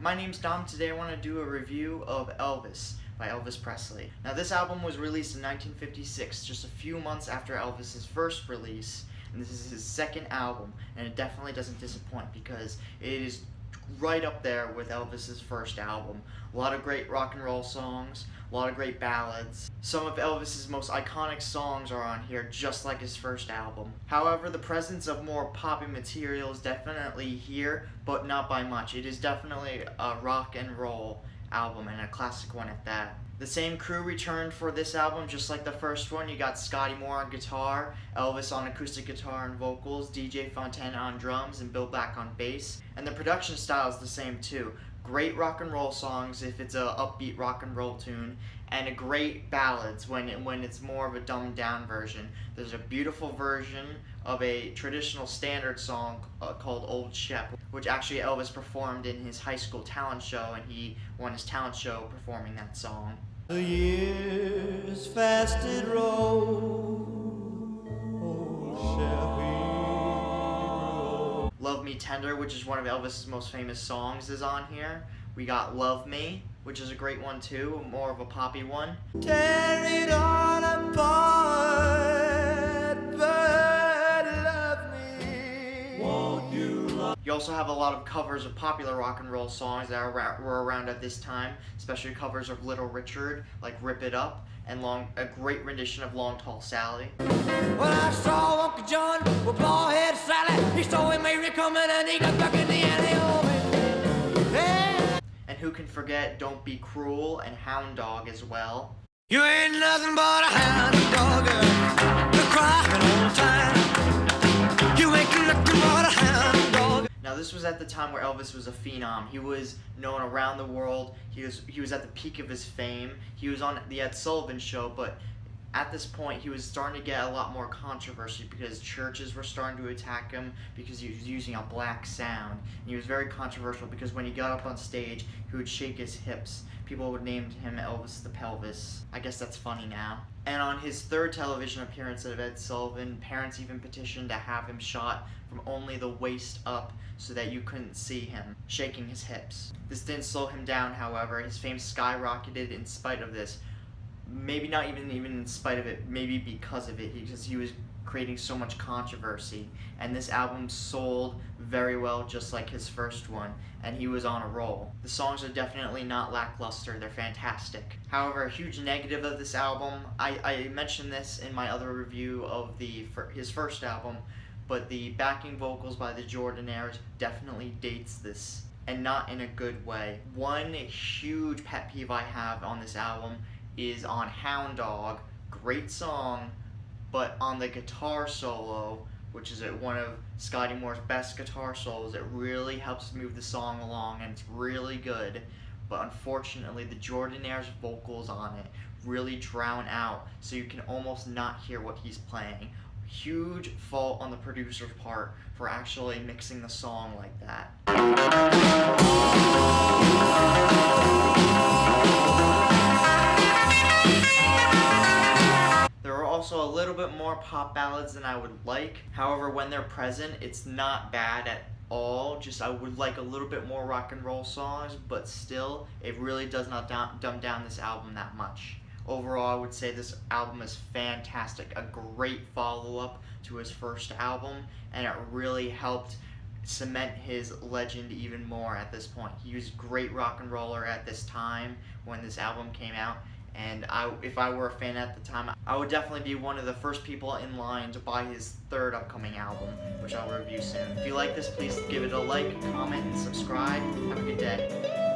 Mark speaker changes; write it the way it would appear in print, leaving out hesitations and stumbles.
Speaker 1: my name's Dom. Today I want to do a review of Elvis by Elvis Presley. Now this album was released in 1956, just a few months after Elvis's first release, and this is his second album, and it definitely doesn't disappoint because it is right up there with Elvis's first album. A lot of great rock and roll songs, a lot of great ballads. Some of Elvis's most iconic songs are on here, just like his first album. However, the presence of more poppy material is definitely here, but not by much. It is definitely a rock and roll album, and a classic one at that. The same crew returned for this album, just like the first one. You got Scotty Moore on guitar, Elvis on acoustic guitar and vocals, DJ Fontana on drums, and Bill Black on bass. And the production style is the same too. Great rock and roll songs if it's a upbeat rock and roll tune, and a great ballads when it's more of a dumbed down version. There's a beautiful version of a traditional standard song called Old Shep, which actually Elvis performed in his high school talent show, and he won his talent show performing that song.
Speaker 2: The years fast did roll, old Shep.
Speaker 1: Love Me Tender, which is one of Elvis's most famous songs, is on here. We got Love Me, which is a great one too, more of a poppy one.
Speaker 2: Tear it all apart, but love me. Won't you love?
Speaker 1: You also have a lot of covers of popular rock and roll songs that were around at this time, especially covers of Little Richard, like Rip It Up, and a great rendition of Long Tall Sally.
Speaker 2: Well, I saw Uncle John with bald-head Sally. He saw him Mary coming and he got back in the alley.
Speaker 1: And who can forget Don't Be Cruel and Hound Dog as well.
Speaker 2: You ain't nothing but a hound dog, you're crying all the time. You ain't nothing but a hound dog.
Speaker 1: Now this was at the time where Elvis was a phenom. He was known around the world. He was at the peak of his fame. He was on the Ed Sullivan Show, but at this point he was starting to get a lot more controversy because churches were starting to attack him because he was using a black sound. And he was very controversial because when he got up on stage, he would shake his hips. People would name him Elvis the Pelvis. I guess that's funny now. And on his third television appearance of Ed Sullivan, parents even petitioned to have him shot from only the waist up so that you couldn't see him shaking his hips. This didn't slow him down, however. His fame skyrocketed in spite of this. Maybe not even in spite of it, maybe because of it, because he was creating so much controversy. And this album sold very well, just like his first one, and he was on a roll. The songs are definitely not lackluster, they're fantastic. However, a huge negative of this album, I mentioned this in my other review of his first album, but the backing vocals by the Jordanaires definitely dates this, and not in a good way. One huge pet peeve I have on this album is on Hound Dog, great song, but on the guitar solo, which is one of Scotty Moore's best guitar solos, it really helps move the song along and it's really good, but unfortunately the Jordanaires' vocals on it really drown out, so you can almost not hear what he's playing. Huge fault on the producer's part for actually mixing the song like that. There are also a little bit more pop ballads than I would like. However, when they're present, it's not bad at all. Just I would like a little bit more rock and roll songs, but still, it really does not dumb down this album that much. Overall, I would say this album is fantastic. A great follow-up to his first album, and it really helped cement his legend even more at this point. He was a great rock and roller at this time when this album came out, and if I were a fan at the time, I would definitely be one of the first people in line to buy his third upcoming album, which I'll review soon. If you like this, please give it a like, comment, and subscribe. Have a good day.